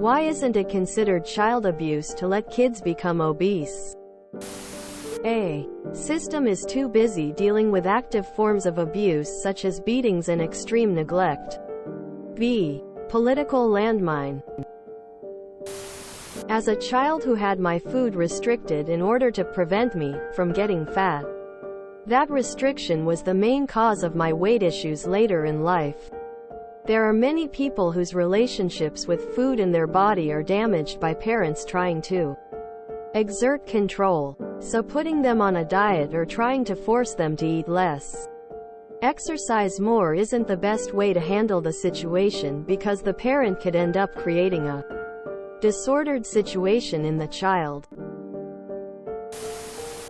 Why isn't it considered child abuse to let kids become obese? A. System is too busy dealing with active forms of abuse such as beatings and extreme neglect. B. Political landmine. As a child who had my food restricted in order to prevent me from getting fat, that restriction was the main cause of my weight issues later in life. There are many people whose relationships with food and their body are damaged by parents trying to exert control, so putting them on a diet or trying to force them to eat less, exercise more isn't the best way to handle the situation because the parent could end up creating a disordered situation in the child.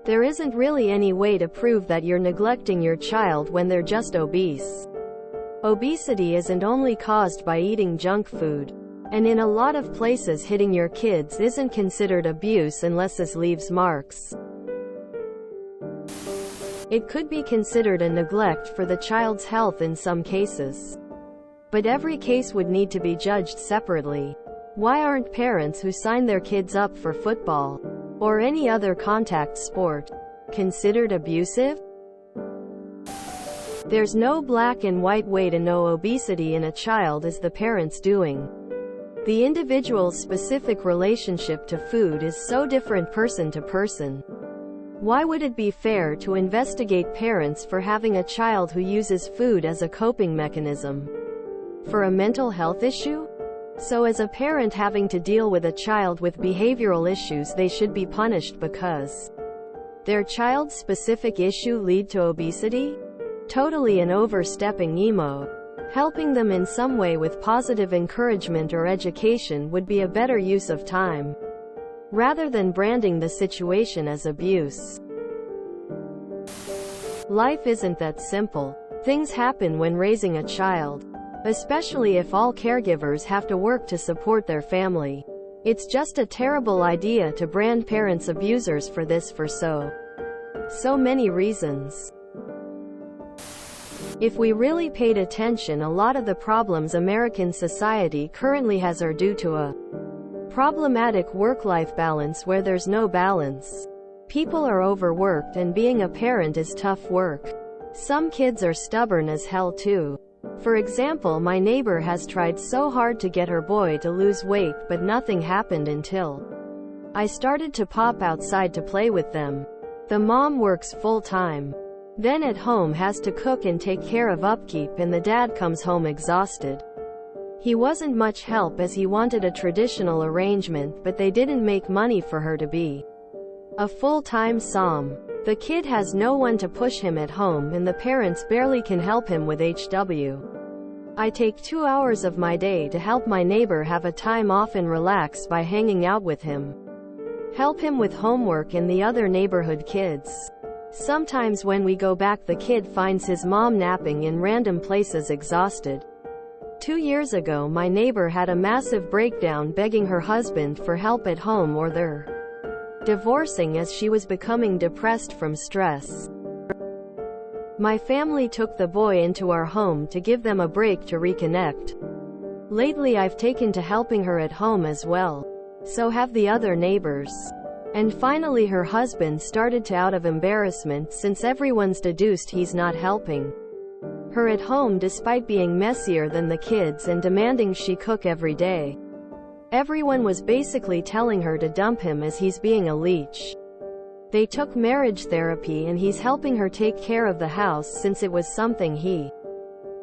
There isn't really any way to prove that you're neglecting your child when they're just obese. Obesity isn't only caused by eating junk food. And in a lot of places hitting your kids isn't considered abuse unless it leaves marks. It could be considered a neglect for the child's health in some cases. But every case would need to be judged separately. Why aren't parents who sign their kids up for football or any other contact sport considered abusive? There's no black and white way to know obesity in a child is the parent's doing. The individual's specific relationship to food is so different person to person. Why would it be fair to investigate parents for having a child who uses food as a coping mechanism for a mental health issue? So as a parent having to deal with a child with behavioral issues, they should be punished because their child's specific issue lead to obesity? Totally an overstepping emo. Helping them in some way with positive encouragement or education would be a better use of time, rather than branding the situation as abuse. Life isn't that simple. Things happen when raising a child, especially if all caregivers have to work to support their family. It's just a terrible idea to brand parents abusers for this for so many reasons. If we really paid attention, a lot of the problems American society currently has are due to a problematic work-life balance where there's no balance. People are overworked and being a parent is tough work. Some kids are stubborn as hell too. For example, my neighbor has tried so hard to get her boy to lose weight, but nothing happened until I started to pop outside to play with them. The mom works full-time, then at home has to cook and take care of upkeep, and the dad comes home exhausted. He wasn't much help as he wanted a traditional arrangement, but they didn't make money for her to be a full-time som. The kid has no one to push him at home and the parents barely can help him with HW. I take 2 hours of my day to help my neighbor have a time off and relax by hanging out with him, help him with homework and the other neighborhood kids. Sometimes when we go back, the kid finds his mom napping in random places exhausted. 2 years ago, my neighbor had a massive breakdown begging her husband for help at home or they're divorcing as she was becoming depressed from stress. My family took the boy into our home to give them a break to reconnect. Lately I've taken to helping her at home as well. So have the other neighbors. And finally her husband started to out of embarrassment since everyone's deduced he's not helping her at home despite being messier than the kids and demanding she cook every day. Everyone was basically telling her to dump him as he's being a leech. They took marriage therapy and he's helping her take care of the house since it was something he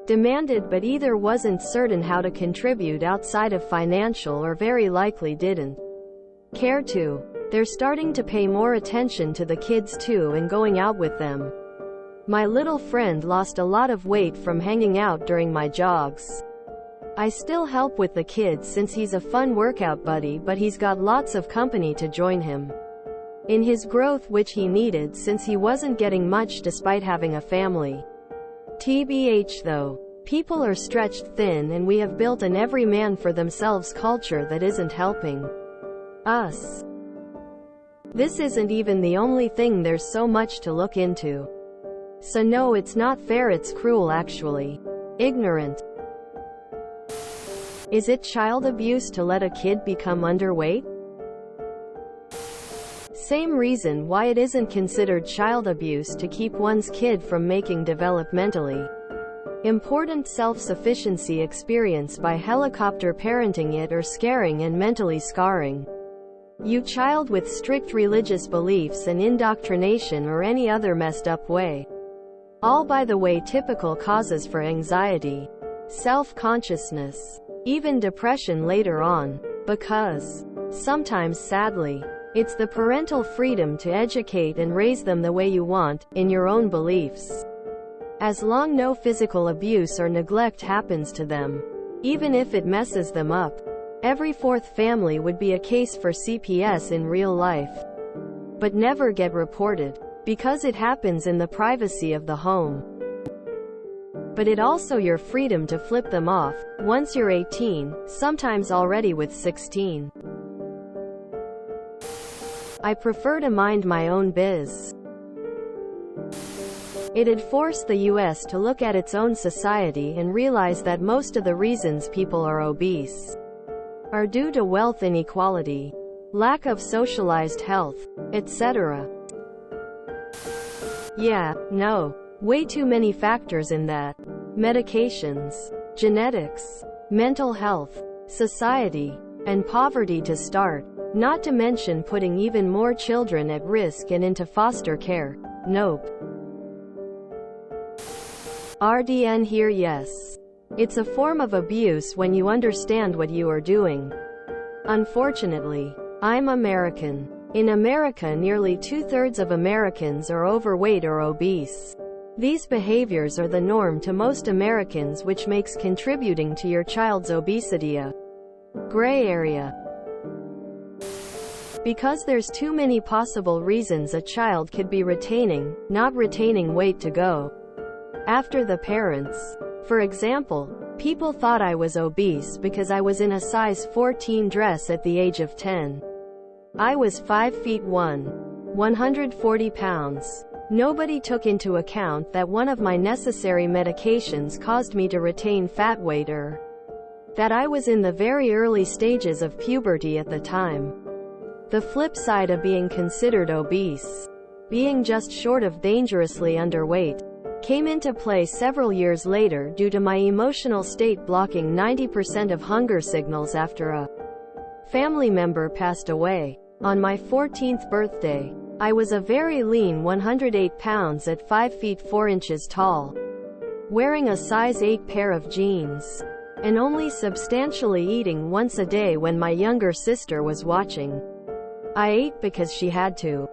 demanded but either wasn't certain how to contribute outside of financial or very likely didn't care to. They're starting to pay more attention to the kids too and going out with them. My little friend lost a lot of weight from hanging out during my jogs. I still help with the kids since he's a fun workout buddy, but he's got lots of company to join him in his growth, which he needed since he wasn't getting much despite having a family. TBH though, people are stretched thin and we have built an every man for themselves culture that isn't helping us. This isn't even the only thing, there's so much to look into. So no, it's not fair, it's cruel actually. Ignorant. Is it child abuse to let a kid become underweight? Same reason why it isn't considered child abuse to keep one's kid from making developmentally important self-sufficiency experience by helicopter parenting it or scaring and mentally scarring you child with strict religious beliefs and indoctrination or any other messed up way. All by the way typical causes for anxiety, self-consciousness, even depression later on, because sometimes sadly, it's the parental freedom to educate and raise them the way you want, in your own beliefs. As long no physical abuse or neglect happens to them, even if it messes them up. Every fourth family would be a case for CPS in real life, but never get reported, because it happens in the privacy of the home. But it also your freedom to flip them off, once you're 18, sometimes already with 16. I prefer to mind my own biz. It'd force the US to look at its own society and realize that most of the reasons people are obese are due to wealth inequality, lack of socialized health, etc. Yeah, no. Way too many factors in that. Medications, genetics, mental health, society, and poverty to start. Not to mention putting even more children at risk and into foster care. Nope. RDN here. Yes. It's a form of abuse when you understand what you are doing. Unfortunately, I'm American. In America, nearly 2/3 of Americans are overweight or obese. These behaviors are the norm to most Americans, which makes contributing to your child's obesity a gray area. Because there's too many possible reasons a child could be retaining, not retaining weight to go after the parents. For example, people thought I was obese because I was in a size 14 dress at the age of 10. I was 5 feet 140 pounds. Nobody took into account that one of my necessary medications caused me to retain fat weight, or that I was in the very early stages of puberty at the time. The flip side of being considered obese, being just short of dangerously underweight, came into play several years later due to my emotional state blocking 90% of hunger signals after a family member passed away. On my 14th birthday, I was a very lean 108 pounds at 5 feet 4 inches tall, wearing a size 8 pair of jeans, and only substantially eating once a day when my younger sister was watching. I ate because she had to.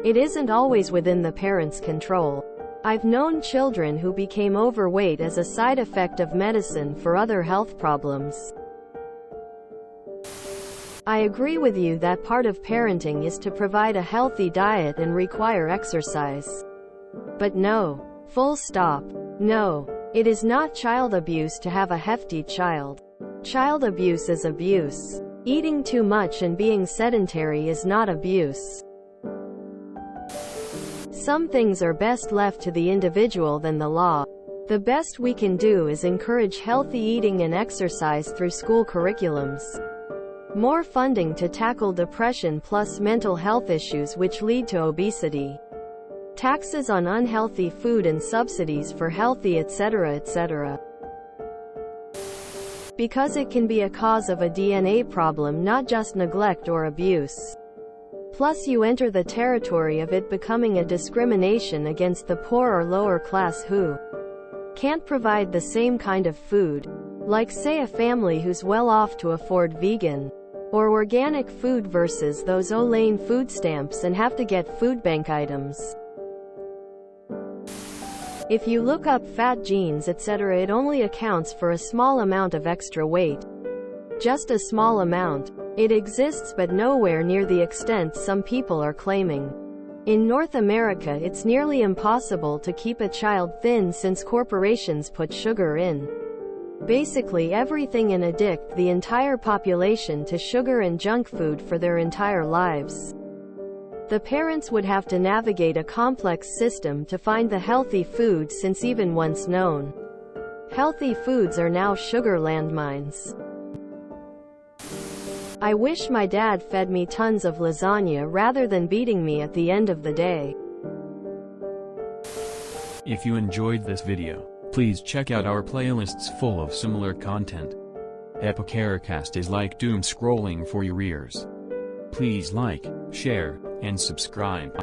It isn't always within the parents' control. I've known children who became overweight as a side effect of medicine for other health problems. I agree with you that part of parenting is to provide a healthy diet and require exercise. But no. Full stop. No. It is not child abuse to have a hefty child. Child abuse is abuse. Eating too much and being sedentary is not abuse. Some things are best left to the individual than the law. The best we can do is encourage healthy eating and exercise through school curriculums. More funding to tackle depression plus mental health issues which lead to obesity. Taxes on unhealthy food and subsidies for healthy, etc., etc. Because it can be a cause of a DNA problem, not just neglect or abuse. Plus you enter the territory of it becoming a discrimination against the poor or lower class who can't provide the same kind of food. Like say a family who's well off to afford vegan or organic food versus those Olaine food stamps and have to get food bank items. If you look up fat genes, etc., it only accounts for a small amount of extra weight. Just a small amount. It exists but nowhere near the extent some people are claiming. In North America, it's nearly impossible to keep a child thin since corporations put sugar in basically everything and addict the entire population to sugar and junk food for their entire lives. The parents would have to navigate a complex system to find the healthy food since even once known Healthy foods are now sugar landmines. I wish my dad fed me tons of lasagna rather than beating me at the end of the day. If you enjoyed this video, please check out our playlists full of similar content. Epicaricast is like doom scrolling for your ears. Please like, share, and subscribe.